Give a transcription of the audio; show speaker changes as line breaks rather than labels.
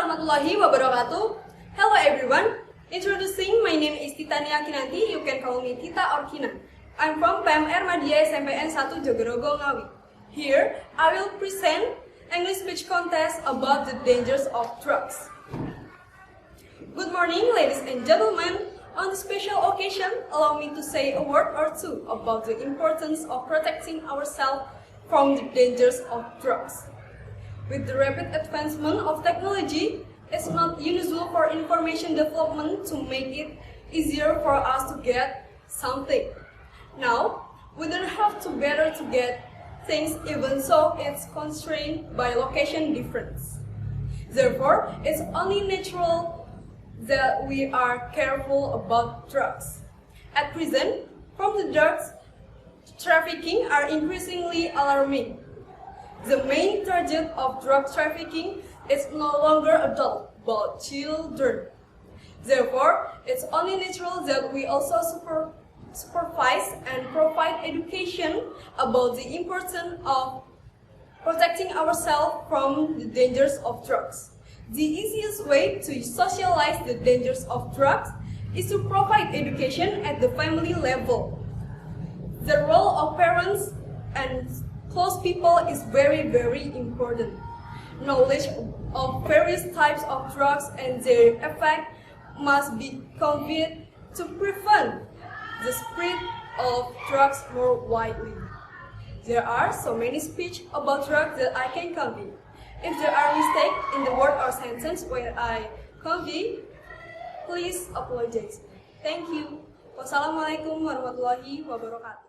warahmatullahi wabarakatuh. Hello everyone. Introducing, my name is Titania. You can call me Tita or Kina. I'm from PMR Madya SMPN 1 Jogorogo Ngawi. Here, I will present English speech contest about the dangers of drugs. Good morning, ladies and gentlemen. On this special occasion, allow me to say a word or two about the importance of protecting ourselves from the dangers of drugs. With the rapid advancement of technology, it's not unusual for information development to make it easier for us to get something. Now, we don't have to better to get things, even so it's constrained by location difference. Therefore, it's only natural that we are careful about drugs. At present, from the drugs trafficking are increasingly alarming. The main target of drug trafficking is no longer adults, but children. Therefore, it's only natural that we also supervise and provide education about the importance of protecting ourselves from the dangers of drugs. The easiest way to socialize the dangers of drugs is to provide education at the family level. The role of parents and close people is very, very important. Knowledge of various types of drugs and their effect must be conveyed to prevent the spread of drugs more widely. There are so many speech about drugs that I can convey. If there are mistakes in the word or sentence where I convey, please apologize. Thank you. Wassalamualaikum warahmatullahi wabarakatuh.